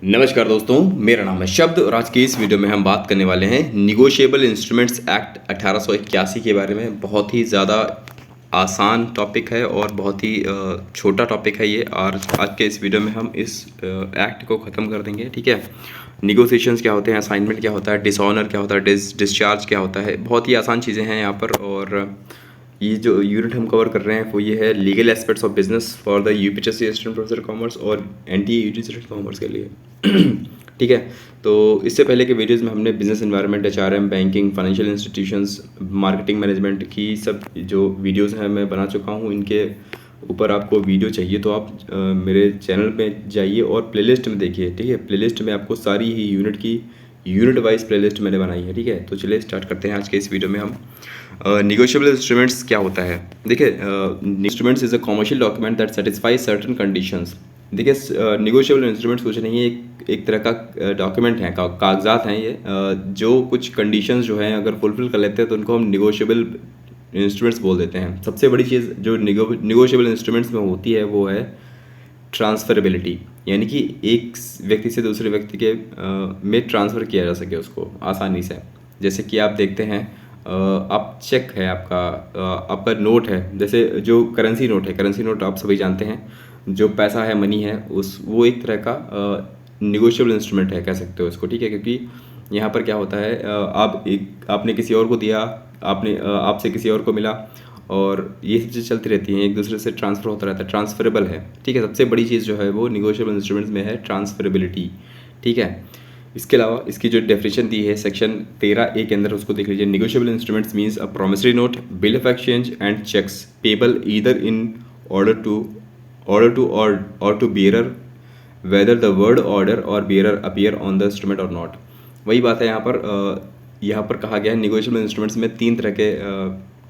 नमस्कार दोस्तों, मेरा नाम है शब्द और आज के इस वीडियो में हम बात करने वाले हैं निगोशिएबल इंस्ट्रूमेंट्स एक्ट 1881 के बारे में। बहुत ही ज़्यादा आसान टॉपिक है और बहुत ही छोटा टॉपिक है ये। और आज के इस वीडियो में हम इस एक्ट को ख़त्म कर देंगे, ठीक है। निगोशिएशंस क्या होते हैं, असाइनमेंट क्या होता है, डिसऑनर क्या होता है, डिस्चार्ज क्या होता है, बहुत ही आसान चीज़ें हैं यहाँ पर। और ये जो यूनिट हम कवर कर रहे हैं वो ये है legal aspects of business for the UPSC assistant professor commerce और एनटीए स्टूडेंट कॉमर्स के लिए। ठीक है, तो इससे पहले के वीडियोस में हमने business environment, HRM, banking, financial institutions, marketing management की सब जो वीडियोस हैं मैं बना चुका हूँ। इनके ऊपर आपको वीडियो चाहिए तो आप मेरे चैनल पे जाइए और प्लेलिस्ट में देखिए, ठीक है। प्लेलिस्ट में आपको सारी ही यूनिट वाइज प्लेलिस्ट मैंने बनाई है, ठीक है। तो चलिए स्टार्ट करते हैं आज के इस वीडियो में हम। निगोशिएबल इंस्ट्रूमेंट्स क्या होता है, देखिए। Instruments is a commercial document that satisfy certain conditions. देखिए, निगोशिएबल इंस्ट्रूमेंट्स कुछ नहीं है, एक तरह का डॉक्यूमेंट है, कागजात हैं ये, जो कुछ कंडीशंस जो हैं अगर फुलफिल कर लेते हैं तो उनको हम निगोशिएबल इंस्ट्रूमेंट्स बोल देते हैं। सबसे बड़ी चीज़ जो निगोशिएबल इंस्ट्रूमेंट्स में होती है वो है ट्रांसफरेबिलिटी, यानी कि एक व्यक्ति से दूसरे व्यक्ति के में ट्रांसफ़र किया जा सके उसको आसानी से। जैसे कि आप देखते हैं, आप चेक है आपका नोट है, जैसे जो करेंसी नोट आप सभी जानते हैं, जो पैसा है, मनी है, वो एक तरह का निगोशिएबल इंस्ट्रूमेंट है, कह सकते हो इसको, ठीक है। क्योंकि यहाँ पर क्या होता है, आपने किसी और को दिया, आपसे किसी और को मिला, और ये सब चीज़ चलती रहती हैं, एक दूसरे से ट्रांसफ़र होता रहता है, ट्रांसफरेबल है, ठीक है। सबसे बड़ी चीज़ जो है वो निगोशिएबल इंस्ट्रूमेंट्स में है ट्रांसफरेबिलिटी, ठीक है। इसके अलावा इसकी जो डेफिनेशन दी है सेक्शन 13A के अंदर, उसको देख लीजिए। Negotiable instruments means a promissory note, bill of exchange and cheques payable either in order to bearer whether the word order और bearer appear on the instrument or not. वही बात है यहाँ पर कहा गया है निगोशिएबल इंस्ट्रूमेंट्स में तीन तरह के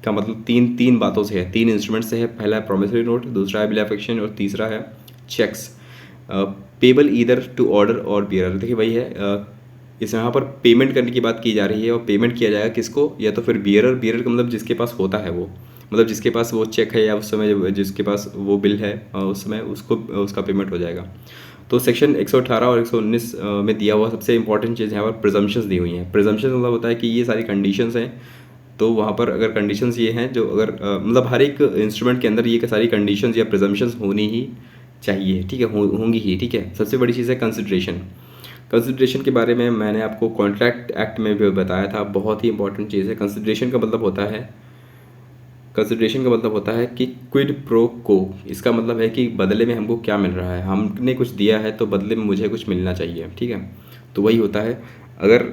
का मतलब तीन बातों से है, तीन इंस्ट्रूमेंट से है। पहला है प्रोमिसरी नोट, दूसरा है बिल ऑफ एक्सचेंज और तीसरा है cheques. Payable either to order और बियरर, देखिए वही है। इस यहाँ पर पेमेंट करने की बात की जा रही है और पेमेंट किया जाएगा किसको, या तो फिर बियरर का मतलब जिसके पास होता है वो, मतलब जिसके पास वो चेक है या उस समय जिसके पास वो बिल है, उस समय उसका पेमेंट हो जाएगा। तो सेक्शन 118 और 119 में दिया हुआ सबसे इंपॉर्टेंट चीज़ यहाँ पर प्रिजम्पशंस दी हुई हैं। प्रिजम्पशंस मतलब होता है कि ये सारी कंडीशंस हैं, तो वहाँ पर अगर कंडीशंस ये हैं जो अगर मतलब हर एक इंस्ट्रूमेंट के अंदर ये सारी कंडीशंस या प्रिजम्पशंस होनी ही चाहिए, ठीक है, होंगी ही, ठीक है। सबसे बड़ी चीज़ है कंसिडरेशन के बारे में मैंने आपको कॉन्ट्रैक्ट एक्ट में भी बताया था, बहुत ही इंपॉर्टेंट चीज़ है। कंसिडरेशन का मतलब होता है कि क्विड प्रो को। इसका मतलब है कि बदले में हमको क्या मिल रहा है, हमने कुछ दिया है तो बदले में मुझे कुछ मिलना चाहिए, ठीक है। तो वही होता है। अगर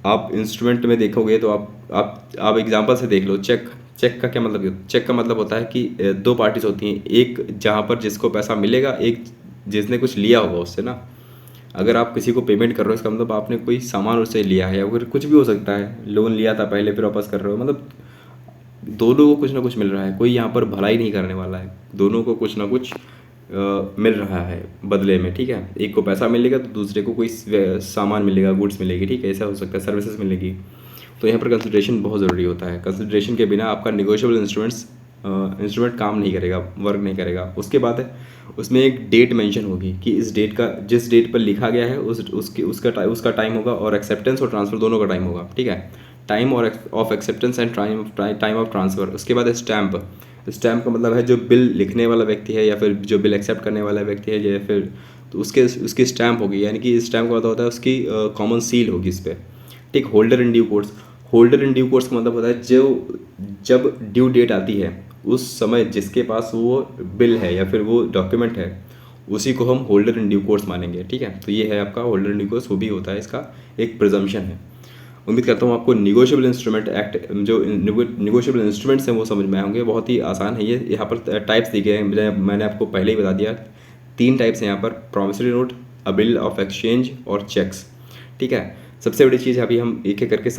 आप इंस्ट्रूमेंट में देखोगे तो आप एग्जांपल से देख लो। चेक का क्या मतलब, चेक का मतलब होता है कि दो पार्टीज होती हैं, एक जहाँ पर जिसको पैसा मिलेगा, एक जिसने कुछ लिया होगा उससे ना। अगर आप किसी को पेमेंट कर रहे हो इसका मतलब आपने कोई सामान उससे लिया है, या फिर कुछ भी हो सकता है, लोन लिया था पहले फिर वापस कर रहे हो, मतलब दोनों को कुछ ना कुछ मिल रहा है। कोई यहाँ पर भलाई नहीं करने वाला है, दोनों को कुछ ना कुछ मिल रहा है बदले में, ठीक है। एक को पैसा मिलेगा तो दूसरे को कोई सामान मिलेगा, गुड्स मिलेगी, ठीक है, ऐसा हो सकता है, सर्विसेज मिलेगी। तो यहाँ पर कंसिडरेशन बहुत ज़रूरी होता है। कंसिडरेशन के बिना आपका निगोशिएबल इंस्ट्रूमेंट काम नहीं करेगा, वर्क नहीं करेगा। उसके बाद है उसमें एक डेट मेंशन होगी कि इस डेट का, जिस डेट पर लिखा गया है उसका टाइम होगा, और एक्सेप्टेंस और ट्रांसफ़र दोनों का टाइम होगा, ठीक है। टाइम और of acceptance and time of transfer. उसके बाद है स्टैम्प का मतलब है जो बिल लिखने वाला व्यक्ति है या फिर जो बिल एक्सेप्ट करने वाला व्यक्ति है, या फिर तो उसकी स्टैम्प होगी, यानी कि स्टैम्प का मतलब होता है उसकी कॉमन सील होगी इस पर, ठीक। होल्डर इन ड्यू कोर्स का मतलब होता है जब ड्यू डेट आती है उस समय जिसके पास वो बिल है या फिर वो डॉक्यूमेंट है, उसी को हम होल्डर इन ड्यू कोर्स मानेंगे, ठीक है। तो ये है आपका होल्डर इन ड्यू कोर्स, वो भी होता है, इसका एक प्रिजम्पशन है। उम्मीद करता हूँ आपको निगोशिएबल इंस्ट्रूमेंट एक्ट, जो निगोशिएबल इंस्ट्रूमेंट्स हैं वो समझ में आएंगे। बहुत ही आसान है ये। यहाँ पर टाइप्स दिए गए हैं, मैंने आपको पहले ही बता दिया, 3 टाइप्स हैं यहाँ पर, promissory note, a bill of exchange और चेक्स, ठीक है। सबसे बड़ी चीज़ अभी हम एक एक करके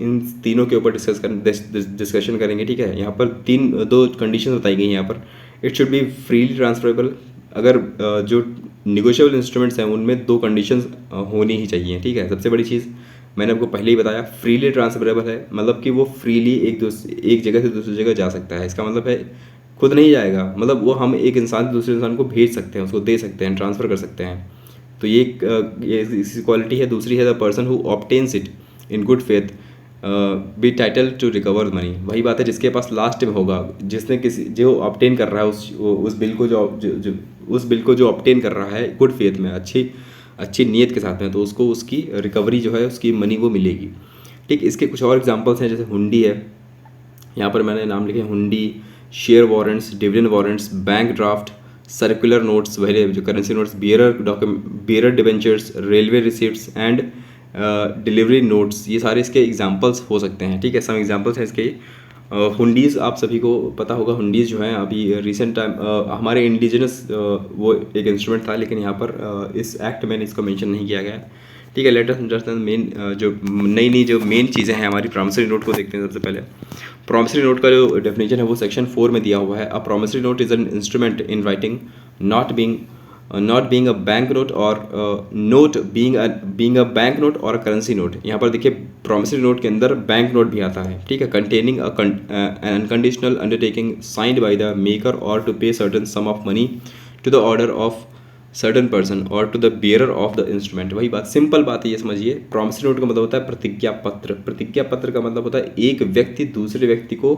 इन तीनों के ऊपर डिस्कशन करेंगे, ठीक है। यहाँ पर दो कंडीशन बताई गई हैं यहाँ पर। It should be freely transferable. अगर जो निगोशिएबल इंस्ट्रूमेंट्स हैं उनमें 2 कंडीशंस होनी ही चाहिए, ठीक है। सबसे बड़ी चीज़ मैंने आपको पहले ही बताया, फ्रीली ट्रांसफरेबल है, मतलब कि वो फ्रीली एक जगह से दूसरी जगह जा सकता है। इसका मतलब है खुद नहीं जाएगा, मतलब वो हम एक इंसान से दूसरे इंसान को भेज सकते हैं, उसको दे सकते हैं, ट्रांसफ़र कर सकते हैं, तो ये इसकी क्वालिटी है। दूसरी है the person who obtains it in good faith be title to recover money. वही बात है जिसके पास लास्ट में होगा, जिसने किसी जो ऑब्टेन कर रहा है उस बिल को उस बिल को जो ऑब्टेन कर रहा है गुड फेथ में, अच्छी नीयत के साथ में, तो उसको उसकी रिकवरी जो है उसकी मनी वो मिलेगी। ठीक, इसके कुछ और एग्जांपल्स हैं, जैसे हुंडी है, यहाँ पर मैंने नाम लिखे हुंडी, share warrants, dividend warrants, bank draft, circular notes, वही जो currency notes, bearer debentures, railway receipts and delivery notes, ये सारे इसके एग्जांपल्स हो सकते हैं। ठीक है, सम एग्जांपल्स हैं इसके। हुंडीज़ आप सभी को पता होगा, हुंडीज़ जो हैं अभी रिसेंट टाइम हमारे इंडिजिनस वो एक इंस्ट्रूमेंट था, लेकिन यहाँ पर इस एक्ट में इसको मेंशन नहीं किया गया है। ठीक है, लेट अस अंडरस्टैंड मेन जो नई जो मेन चीज़ें हैं हमारी प्रॉमिसरी नोट को देखते हैं। सबसे पहले प्रॉमिसरी नोट का जो डेफिनेशन है वो सेक्शन 4 में दिया हुआ है। A promissory note is an instrument in writing not being a bank note or note being a bank note or a currency note. यहाँ पर देखिए प्रॉमिसरी नोट के अंदर बैंक नोट भी आता है। ठीक है, containing an unconditional undertaking signed by the maker or to pay certain sum of money to the order of certain person or to the bearer of the instrument. वही बात, simple बात है, ये समझिए। प्रॉमिसरी नोट का मतलब होता है प्रतिज्ञा पत्र। प्रतिज्ञा पत्र का मतलब होता है एक व्यक्ति दूसरे व्यक्ति को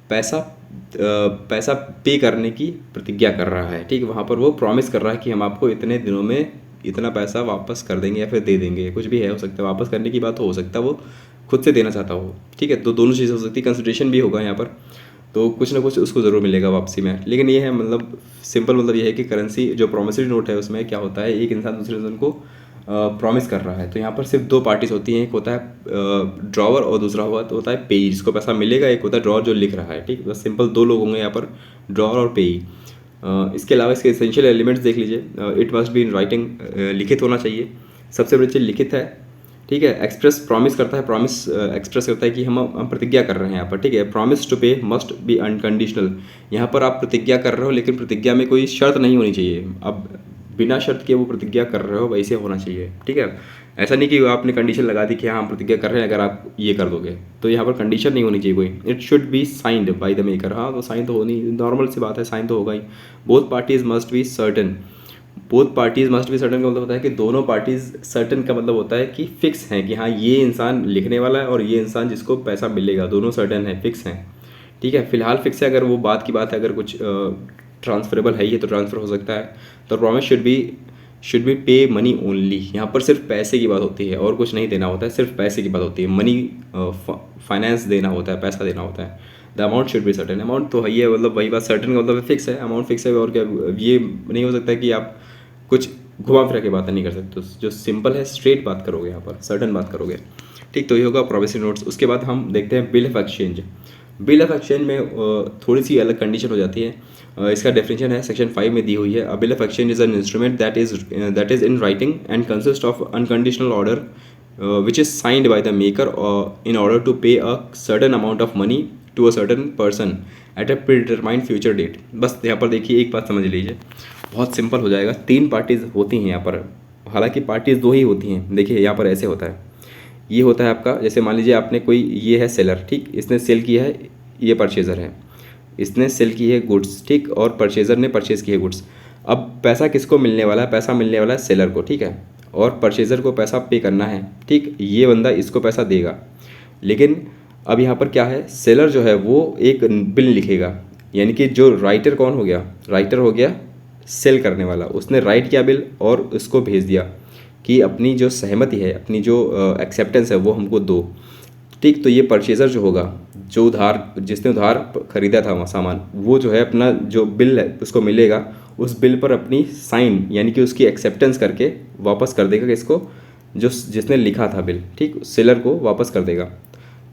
पैसा पे करने की प्रतिज्ञा कर रहा है। ठीक है, वहाँ पर वो प्रॉमिस कर रहा है कि हम आपको इतने दिनों में इतना पैसा वापस कर देंगे या फिर दे देंगे, कुछ भी है, हो सकता है वापस करने की बात हो सकता है वो खुद से देना चाहता हो। ठीक है, तो दोनों चीज़ें हो सकती है, कंसिडरेशन भी होगा यहाँ पर, तो कुछ ना कुछ उसको ज़रूर मिलेगा वापसी में। लेकिन ये है मतलब सिंपल मतलब ये है कि करेंसी जो प्रॉमिसरी नोट है उसमें क्या होता है, एक इंसान दूसरे इंसान को प्रॉमिस कर रहा है। तो यहाँ पर सिर्फ दो पार्टीज होती हैं, एक होता है ड्रॉवर और दूसरा होता है पेई, जिसको पैसा मिलेगा। एक होता है ड्रॉवर जो लिख रहा है। ठीक, बस सिंपल दो लोग होंगे यहाँ पर, ड्रॉवर और पेई। इसके अलावा इसके एसेंशियल एलिमेंट्स देख लीजिए। It must be in writing, लिखित होना चाहिए, सबसे बड़ी चीज़ लिखित है। ठीक है, एक्सप्रेस प्रॉमिस करता है, प्रॉमिस एक्सप्रेस करता है कि हम प्रतिज्ञा कर रहे हैं यहाँ पर। ठीक है, प्रॉमिस टू पे मस्ट बी अनकंडीशनल। यहाँ पर आप प्रतिज्ञा कर रहे हो लेकिन प्रतिज्ञा में कोई शर्त नहीं होनी चाहिए। अब बिना शर्त के वो प्रतिज्ञा कर रहे हो वैसे होना चाहिए। ठीक है, ऐसा नहीं कि आपने कंडीशन लगा दी कि हाँ हम प्रतिज्ञा कर रहे हैं अगर आप ये कर दोगे, तो यहाँ पर कंडीशन नहीं होनी चाहिए कोई। It should be signed by the maker. हाँ, तो साइन तो होनी नॉर्मल सी बात है, साइन तो होगा ही। Both parties must be certain. Both parties must be certain का मतलब होता है कि दोनों पार्टीज, सर्टन का मतलब होता है कि फिक्स हैं कि हाँ ये इंसान लिखने वाला है और ये इंसान जिसको पैसा मिलेगा, दोनों सर्टन है, फिक्स हैं। ठीक है, फिलहाल फिक्स है। अगर वो बात की बात है, अगर कुछ ट्रांसफरेबल है ये तो ट्रांसफ़र हो सकता है। तो प्रॉमिस शुड बी पे मनी ओनली। यहाँ पर सिर्फ पैसे की बात होती है और कुछ नहीं देना होता है, सिर्फ पैसे की बात होती है। मनी फाइनेंस देना होता है, पैसा देना होता है। The amount should be certain. Amount तो है ये, मतलब वही बात, सर्टन का मतलब फिक्स है, अमाउंट फिक्स है। और क्या, ये नहीं हो सकता कि आप कुछ घुमा फिरा के बातें नहीं कर सकते। तो जो सिंपल है स्ट्रेट बात करोगे, यहाँ पर सर्टन बात करोगे। ठीक, तो ये होगा प्रॉमिसरी नोट्स। उसके बाद हम देखते हैं bill of exchange. Bill of exchange में थोड़ी सी अलग कंडीशन हो जाती है। इसका डेफिनेशन है सेक्शन 5 में दी हुई है। A bill of exchange is an instrument that is in writing and consist of unconditional order which is signed by the maker in order to pay a certain amount of money to a certain person at a predetermined future date. बस यहाँ पर देखिए एक बात समझ लीजिए, बहुत simple हो जाएगा। 3 पार्टीज होती हैं यहाँ पर, हालांकि पार्टीज 2 ही होती हैं। देखिए यहाँ पर ऐसे होता है, ये होता है आपका, जैसे मान लीजिए आपने कोई, ये है सेलर, ठीक, इसने सेल किया है, ये परचेज़र है, इसने सेल की है गुड्स, ठीक, और परचेज़र ने परचेज़ की है गुड्स। अब पैसा किसको मिलने वाला है? पैसा मिलने वाला है सेलर को, ठीक है, और परचेज़र को पैसा पे करना है। ठीक, ये बंदा इसको पैसा देगा। लेकिन अब यहाँ पर क्या है, सेलर जो है वो एक बिल लिखेगा, यानी कि जो राइटर कौन हो गया? राइटर हो गया सेल करने वाला। उसने राइट किया बिल और उसको भेज दिया कि अपनी जो सहमति है, अपनी जो एक्सेप्टेंस है वो हमको दो। ठीक, तो ये परचेज़र जो होगा, जो जिसने उधार खरीदा था सामान, वो जो है अपना जो बिल है उसको मिलेगा, उस बिल पर अपनी साइन यानी कि उसकी एक्सेप्टेंस करके वापस कर देगा किसको? जिसने लिखा था बिल, ठीक, सेलर को वापस कर देगा।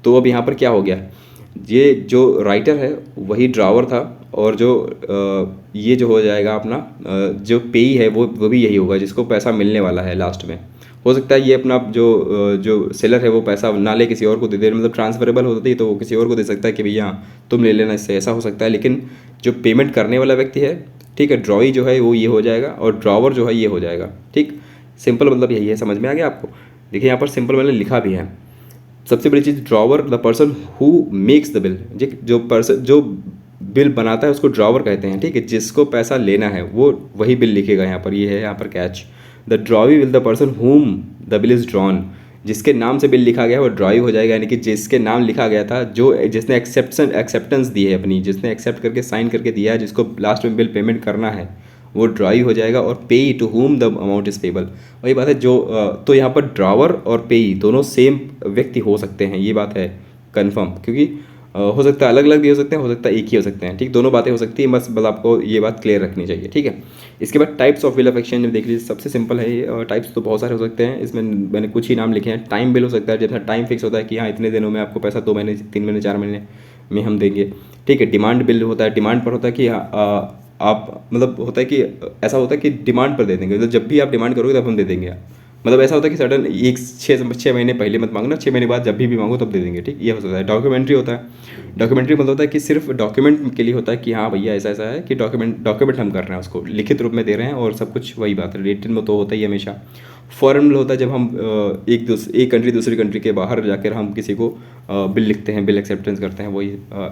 तो अब यहाँ पर क्या हो गया, ये जो राइटर है वही ड्रावर था, और जो ये जो हो जाएगा अपना जो पेई है वो भी यही होगा जिसको पैसा मिलने वाला है लास्ट में। हो सकता है ये अपना जो सेलर है वो पैसा ना ले, किसी और को दे दे, मतलब ट्रांसफरेबल होती है तो वो किसी और को दे सकता है कि भैया तुम ले लेना इससे, ऐसा हो सकता है। लेकिन जो पेमेंट करने वाला व्यक्ति है, ठीक है, ड्रॉई जो है वो ये हो जाएगा और ड्रॉवर जो है ये हो जाएगा। ठीक, सिंपल मतलब यही है, समझ में आ गया आपको? देखिए यहाँ पर सिंपल मैंने लिखा भी है। सबसे बड़ी चीज़, drawer the person who makes the bill. जो बिल बनाता है उसको ड्रॉवर कहते हैं, ठीक है। जिसको पैसा लेना है वो वही बिल लिखेगा यहाँ पर, ये है यहाँ पर catch. The drawee will the person whom the bill is drawn, जिसके नाम से बिल लिखा गया है वो ड्राइव हो जाएगा, यानी कि जिसके नाम लिखा गया था, जो जिसने एक्सेप्टेंस दी है अपनी, जिसने एक्सेप्ट करके साइन करके दिया है, जिसको लास्ट में बिल पेमेंट करना है, वो ड्राइव हो जाएगा। और payee to whom the amount is payable, वही बात है जो तो यहाँ पर ड्रावर और पेई दोनों सेम व्यक्ति हो सकते हैं, ये बात है कन्फर्म, क्योंकि हो सकता है अलग अलग भी हो सकते हैं, हो सकता है एक ही हो सकते हैं, ठीक, दोनों बातें हो सकती है, बस आपको ये बात क्लियर रखनी चाहिए, ठीक है। इसके बाद types of bill of exchange देख लीजिए, सबसे सिंपल है ये, टाइप्स तो बहुत सारे हो सकते हैं, इसमें मैंने कुछ ही नाम लिखे हैं। टाइम बिल हो सकता है, जैसा टाइम फिक्स होता है कि हाँ इतने दिनों में आपको पैसा 2 महीने 3 महीने 4 महीने में हम देंगे, ठीक है। डिमांड बिल होता है, डिमांड पर होता है कि आप मतलब होता है कि ऐसा होता है कि डिमांड पर दे देंगे, मतलब जब भी आप डिमांड करोगे तब हम दे देंगे, मतलब ऐसा होता है कि सडन एक 6 महीने पहले मत मांगना, 6 महीने बाद जब भी मांगो तब दे देंगे, ठीक, ये हो सकता है। डॉक्यूमेंट्री होता है, डॉक्यूमेंट्री मतलब होता है कि सिर्फ डॉक्यूमेंट के लिए होता है कि हाँ भैया ऐसा ऐसा है कि डॉक्यूमेंट हम कर रहे हैं, उसको लिखित रूप में दे रहे हैं और सब कुछ, वही बात है। रिटन में तो होता ही हमेशा। फॉरेन होता है जब हम एक कंट्री दूसरी कंट्री के बाहर जाकर हम किसी को बिल लिखते हैं, बिल एक्सेप्टेंस करते हैं, वही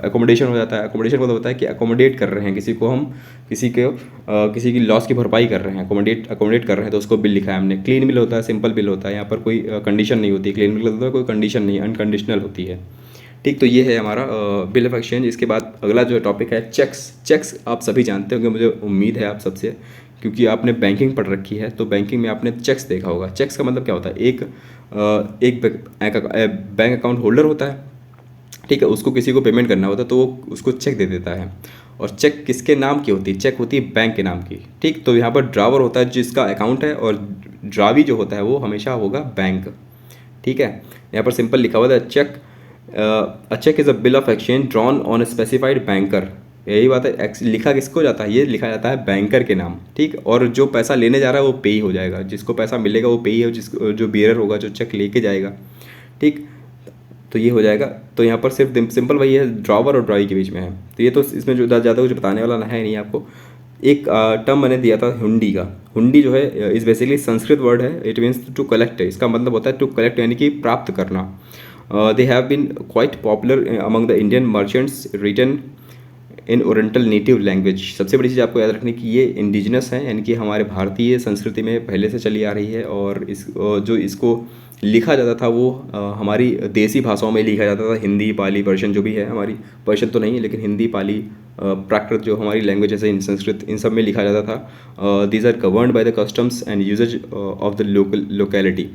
एकोमोडेशन हो जाता है। एकोमोडेशन मतलब होता है कि अकोमोडेट कर रहे हैं किसी को, हम किसी की लॉस की भरपाई कर रहे हैं, अकोमोडेट कर रहे हैं, तो उसको बिल लिखा है हमने। क्लीन बिल होता है, सिंपल बिल होता है, यहाँ पर कोई कंडीशन नहीं होती। क्लीन बिल होता है कोई कंडीशन नहीं, अनकंडीशनल होती है, ठीक। तो ये है हमारा बिल ऑफ एक्सचेंज। इसके बाद अगला जो टॉपिक है चेक्स। चेक्स आप सभी जानते होंगे, मुझे उम्मीद है आप सबसे, क्योंकि आपने बैंकिंग पढ़ रखी है, तो बैंकिंग में आपने चेक्स देखा होगा। चेक्स का मतलब क्या होता है, एक बैंक अकाउंट होल्डर होता है, ठीक है, उसको किसी को पेमेंट करना होता है तो वो उसको चेक दे देता है। और चेक किसके नाम की होती है, चेक होती है बैंक के नाम की, ठीक। तो यहाँ पर ड्रावर होता है जिसका अकाउंट है, और ड्रावी जो होता है वो हमेशा होगा बैंक, ठीक है। यहाँ पर सिंपल लिखा हुआ है cheque, a cheque is a bill of exchange drawn on a specified banker, यही बात है। लिखा किसको जाता है, ये लिखा जाता है बैंकर के नाम, ठीक। और जो पैसा लेने जा रहा है वो पेई हो जाएगा, जिसको पैसा मिलेगा वो पेई है, जिसको जो बियरर होगा जो चेक लेके जाएगा, ठीक। तो ये हो जाएगा। तो यहाँ पर सिर्फ सिंपल वही है, ड्रावर और ड्राई के बीच में है। तो ये तो इसमें जो ज़्यादा कुछ बताने वाला है नहीं आपको। एक टर्म मैंने दिया था हुंडी का। हुंडी जो है इस बेसिकली संस्कृत वर्ड है, इट मीन्स टू कलेक्ट है, इसका मतलब होता है टू कलेक्ट यानी कि प्राप्त करना। They have been quite popular among the Indian merchants written in oriental native language. सबसे बड़ी चीज़ आपको याद रखनी कि ये इंडिजिनस है, यानी कि हमारे भारतीय संस्कृति में पहले से चली आ रही है। और जो इसको लिखा जाता था वो हमारी देसी भाषाओं में लिखा जाता था, हिंदी, पाली, पर्शियन जो भी है हमारी, पर्शियन तो नहीं लेकिन हिंदी, पाली, प्राकृत जो हमारी लैंग्वेजेस है, इन संस्कृत, इन सब में लिखा जाता था। These are governed by the customs and usages of the locality.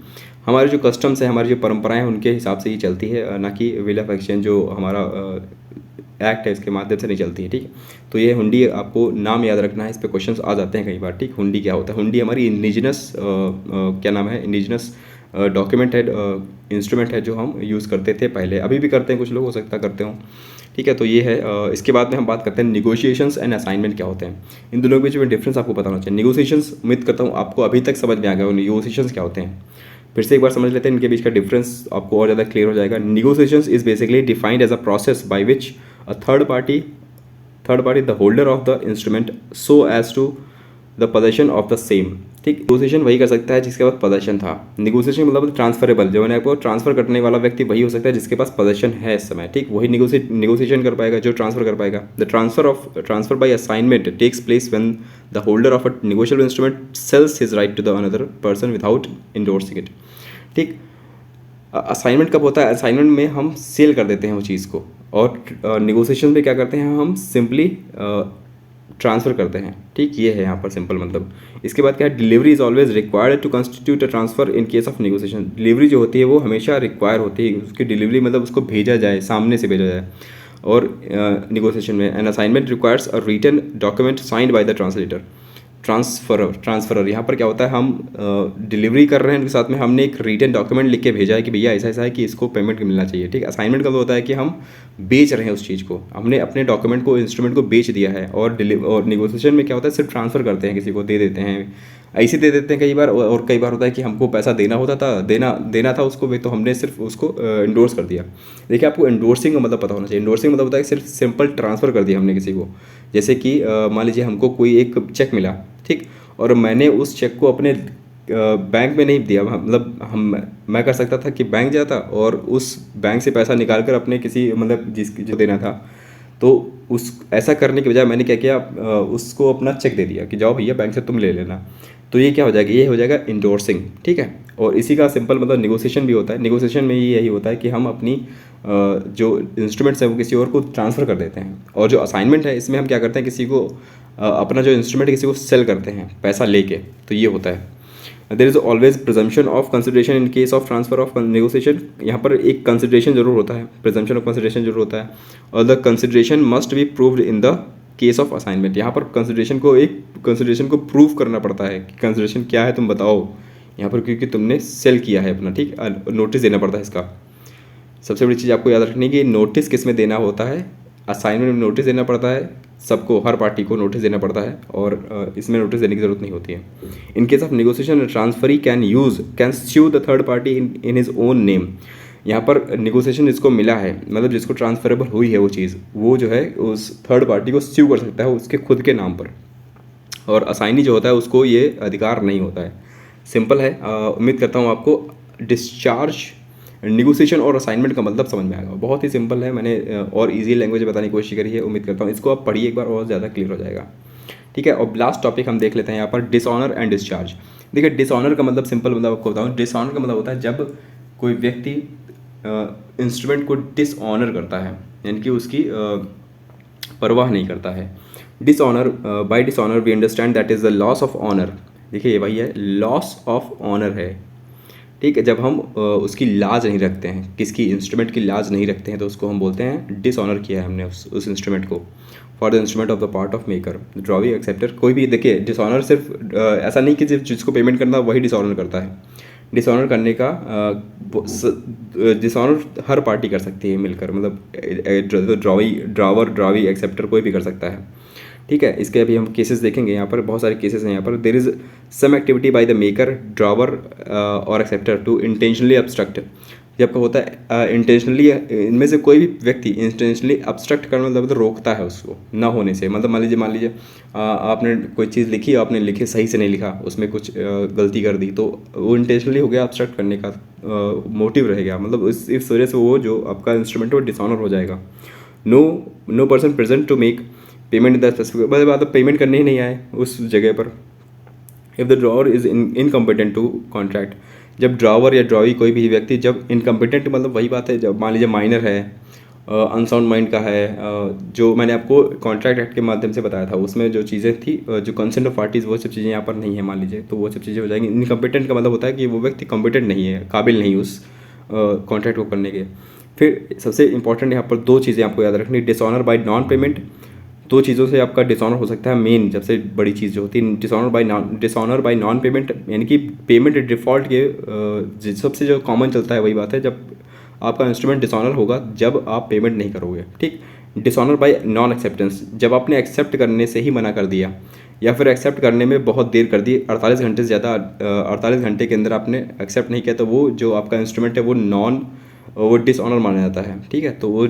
हमारे जो कस्टम्स हैं, हमारी जो परंपराएं हैं, उनके हिसाब से ही चलती है, ना कि बिल ऑफ एक्सचेंज जो हमारा एक्ट है इसके माध्यम से नहीं चलती है, ठीक है। तो ये हुंडी आपको नाम याद रखना है, इस पर क्वेश्चंस आ जाते हैं कई बार, ठीक। हुंडी क्या होता है, हुंडी हमारी इंडिजिनस क्या नाम है, इंडिजिनस डॉक्यूमेंट है, इंस्ट्रूमेंट है जो हम यूज़ करते थे पहले, अभी भी करते हैं, कुछ लोग हो सकता करते हों, ठीक है। तो ये है। इसके बाद में हम बात करते हैं निगोशिएशंस एंड असाइनमेंट क्या होते हैं। इन दोनों के बीच में डिफरेंस आपको पता होना चाहिए। निगोशिएशंस उम्मीद करता हूँ आपको अभी तक समझ में आ गया हो निगोशिएशंस क्या होते हैं। फिर से एक बार समझ लेते हैं, इनके बीच का डिफरेंस आपको और ज़्यादा क्लियर हो जाएगा। Negotiations is basically defined as a process by which a third party the holder of the instrument so as to the possession of the same, ठीक। निगोशिएशन वही कर सकता है जिसके पास पोजेशन था। निगोशिएशन मतलब ट्रांसफरेबल, जो मैंने आपको ट्रांसफर करने वाला व्यक्ति वही हो सकता है जिसके पास पोजेशन है इस समय, ठीक। वही निगोशिएशन कर पाएगा जो ट्रांसफर कर पाएगा। The transfer by assignment takes place when the holder of a negotiable instrument sells his right to the another person without endorsing it, ठीक। असाइनमेंट कब होता है, असाइनमेंट में हम सेल कर देते हैं वो चीज़ को, और निगोशिएशन में क्या करते हैं, हम सिंपली ट्रांसफ़र करते हैं, ठीक। ये है यहाँ पर सिंपल मतलब। इसके बाद क्या है, delivery is always required to constitute a transfer in case of negotiation. Delivery जो होती है वो हमेशा रिक्वायर होती है, उसकी डिलीवरी मतलब उसको भेजा जाए, सामने से भेजा जाए। और निगोशिएशन में an assignment requires a written document signed by the translator. Transferor यहाँ पर क्या होता है, हम डिलीवरी कर रहे हैं, उनके साथ में हमने एक रिटन डॉक्यूमेंट लिख के भेजा है कि भैया ऐसा ऐसा है कि इसको पेमेंट मिलना चाहिए, ठीक। असाइनमेंट का होता है कि हम बेच रहे हैं उस चीज़ को, हमने अपने डॉक्यूमेंट को, इंस्ट्रूमेंट को बेच दिया है। और निगोशिएशन में क्या होता है, सिर्फ ट्रांसफ़र करते हैं, किसी को दे देते हैं, ऐसे दे देते हैं कई बार। और कई बार होता है कि हमको पैसा देना होता था, देना था उसको, तो हमने सिर्फ उसको इंडोर्स कर दिया। देखिए आपको इंडोर्सिंग का मतलब पता होना चाहिए। इंडोर्सिंग मतलब होता है सिर्फ सिंपल ट्रांसफ़र कर दिया हमने किसी को। जैसे कि मान लीजिए हमको कोई एक चेक मिला, ठीक, और मैंने उस चेक को अपने बैंक में नहीं दिया, मतलब मैं कर सकता था कि बैंक जाता और उस बैंक से पैसा निकाल कर अपने किसी मतलब जो देना था, तो उस ऐसा करने के बजाय मैंने क्या किया, उसको अपना चेक दे दिया कि जाओ भैया बैंक से तुम ले लेना। तो ये क्या हो जाएगा, ये हो जाएगा इंडोर्सिंग, ठीक है। और इसी का सिंपल मतलब नेगोशिएशन भी होता है। नेगोशिएशन में यही होता है कि हम अपनी जो इंस्ट्रूमेंट्स है वो किसी और को ट्रांसफ़र कर देते हैं। और जो असाइनमेंट है इसमें हम क्या करते हैं, किसी को अपना जो इंस्ट्रूमेंट किसी को सेल करते हैं पैसा लेके, तो ये होता है। There is always presumption of consideration in case of transfer of negotiation. यहाँ पर एक कंसिडरेशन जरूर होता है, प्रिजम्पशन ऑफ कंसिडरेशन जरूर होता है। और the consideration must be proved in the case of assignment. यहाँ पर कंसिडरेशन को प्रूव करना पड़ता है कि कंसिडरेशन क्या है तुम बताओ यहाँ पर, क्योंकि तुमने सेल किया है अपना, ठीक। नोटिस देना पड़ता है इसका। सबसे बड़ी चीज़ आपको याद रखनी है कि नोटिस किस में देना होता है, असाइनमेंट में नोटिस देना पड़ता है, सबको हर पार्टी को नोटिस देना पड़ता है, और इसमें नोटिस देने की ज़रूरत नहीं होती है। In case of negotiation transferee can sue the third party in his own name. यहाँ पर नेगोशिएशन जिसको मिला है, मतलब जिसको ट्रांसफरेबल हुई है वो चीज़, वो जो है उस थर्ड पार्टी को स्यू कर सकता है उसके खुद के नाम पर, और असाइनी जो होता है उसको ये अधिकार नहीं होता है। सिंपल है। उम्मीद करता हूँ आपको डिस्चार्ज, नेगोशिएशन और असाइनमेंट का मतलब समझ में आएगा। बहुत ही सिंपल है, मैंने और इजी लैंग्वेज बताने की कोशिश करी है। उम्मीद करता हूँ इसको आप पढ़िए एक बार और ज़्यादा क्लियर हो जाएगा, ठीक है। और लास्ट टॉपिक हम देख लेते हैं यहाँ पर, डिसऑनर एंड डिस्चार्ज। देखिए डिसऑनर का मतलब सिंपल मतलब आपको बताऊँ, डिसऑनर का मतलब होता है जब कोई व्यक्ति इंस्ट्रूमेंट को डिसऑनर करता है, यानी कि उसकी परवाह नहीं करता है। Dishonour, by dishonour we understand that is the loss of honour. देखिए ये वही है, लॉस ऑफ ऑनर है, ठीक है। जब हम उसकी लाज नहीं रखते हैं, किसकी इंस्ट्रूमेंट की लाज नहीं रखते हैं, तो उसको हम बोलते हैं डिसऑनर किया है हमने उस इंस्ट्रूमेंट को। For the instrument of the part of maker drawee acceptor. कोई भी देखिए डिसऑनर सिर्फ ऐसा नहीं कि सिर्फ जिसको पेमेंट करना वही डिसऑनर करता है। डिसऑनर करने का डिसऑनर हर पार्टी कर सकती है मिलकर, मतलब ड्रावी एक्सेप्टर कोई भी कर सकता है, ठीक है। इसके अभी हम केसेस देखेंगे, यहाँ पर बहुत सारे केसेस हैं। यहाँ पर there is some activity by the maker drawer और एक्सेप्टर टू इंटेंशनली ऑब्स्ट्रक्ट। जब का होता है इंटेंशनली, इनमें से कोई भी व्यक्ति इंटेंशनली ऑब्स्ट्रक्ट करना मतलब रोकता है उसको ना होने से। मतलब मान लीजिए आपने कोई चीज़ लिखी, आपने लिखे सही से नहीं लिखा, उसमें कुछ गलती कर दी, तो वो इंटेंशनली हो गया, ऑब्स्ट्रक्ट करने का मोटिव रहेगा, मतलब इस वजह से वो जो आपका इंस्ट्रूमेंट वो डिसऑनर हो जाएगा। No person present to make payment the specific, मतलब पेमेंट करने ही नहीं आए उस जगह पर। If the drawer is incompetent to contract, जब ड्रावर या ड्रॉवी कोई भी व्यक्ति जब इनकम्पिटेंट, मतलब वही बात है, जब मान लीजिए माइनर है, अनसाउंड माइंड का है, जो मैंने आपको कॉन्ट्रैक्ट एक्ट के माध्यम से बताया था उसमें जो चीज़ें थी, जो कंसेंट ऑफ पार्टीज़, वो सब चीज़ें यहाँ पर नहीं है मान लीजिए, तो वो सब चीज़ें हो जाएंगी। इनकम्पिटेंट का मतलब होता है कि वो व्यक्ति कॉम्पिटेंट नहीं है, काबिल नहीं उस कॉन्ट्रैक्ट को करने के। फिर सबसे इंपॉर्टेंट यहाँ पर दो चीज़ें आपको याद रखनी, डिसऑनर बाय नॉन पेमेंट। दो चीज़ों से आपका डिसऑनर हो सकता है, मेन सबसे बड़ी चीज़ जो होती है डिसऑनर बाय नॉन पेमेंट, यानी कि पेमेंट डिफ़ॉल्ट के सबसे जो कॉमन चलता है वही बात है, जब आपका इंस्ट्रूमेंट डिसऑनर होगा जब आप पेमेंट नहीं करोगे, ठीक। डिसऑनर बाय नॉन एक्सेप्टेंस, जब आपने एक्सेप्ट करने से ही मना कर दिया, या फिर एक्सेप्ट करने में बहुत देर कर दी, 48 घंटे से ज़्यादा, 48 घंटे के अंदर आपने एक्सेप्ट नहीं किया, तो वो जो आपका इंस्ट्रूमेंट है वो डिसऑनर माना जाता है, ठीक है। तो वो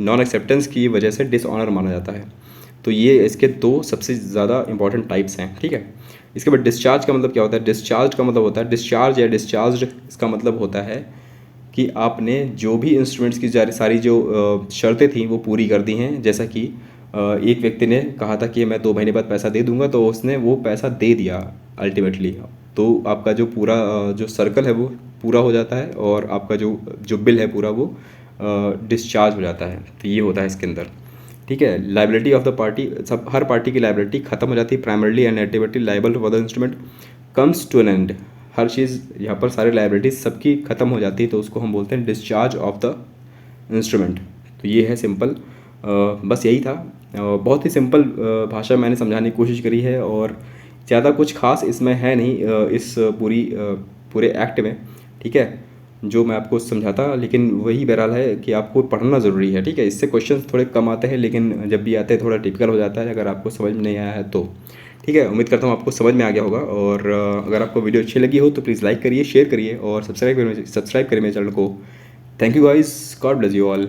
नॉन एक्सेप्टेंस की वजह से डिसऑनर माना जाता है। तो ये इसके दो सबसे ज़्यादा इंपॉर्टेंट टाइप्स हैं, ठीक है। इसके बाद डिस्चार्ज का मतलब क्या होता है, डिस्चार्ज का मतलब होता है, डिस्चार्ज या डिस्चार्ज, इसका मतलब होता है कि आपने जो भी इंस्ट्रूमेंट्स की सारी जो शर्तें थी वो पूरी कर दी हैं। जैसा कि एक व्यक्ति ने कहा था कि मैं 2 महीने बाद पैसा दे दूंगा, तो उसने वो पैसा दे दिया अल्टीमेटली, तो आपका जो पूरा जो सर्कल है वो पूरा हो जाता है, और आपका जो बिल है पूरा वो डिस्चार्ज हो जाता है। तो ये होता है इसके अंदर, ठीक है। लाइबिलिटी ऑफ द पार्टी, सब हर पार्टी की लाइबिलिटी खत्म हो जाती है, primarily and ultimately liable for the instrument comes to an end. हर चीज़ यहाँ पर सारे लाइबिलिटीज सबकी खत्म हो जाती है, तो उसको हम बोलते हैं डिस्चार्ज ऑफ द इंस्ट्रूमेंट। तो ये है सिंपल, बस यही था। बहुत ही सिंपल भाषा मैंने समझाने की कोशिश करी है, और ज़्यादा कुछ खास इसमें है नहीं इस पूरे एक्ट में, ठीक है, जो मैं आपको समझाता। लेकिन वही बहरहाल है कि आपको पढ़ना ज़रूरी है, ठीक है। इससे क्वेश्चंस थोड़े कम आते हैं, लेकिन जब भी आते हैं थोड़ा टिपिकल हो जाता है, अगर आपको समझ में नहीं आया है तो, ठीक है। उम्मीद करता हूँ आपको समझ में आ गया होगा, और अगर आपको वीडियो अच्छी लगी हो तो प्लीज़ लाइक करिए, शेयर करिए और सब्सक्राइब करिए मेरे चैनल को। Thank you guys, God bless you all.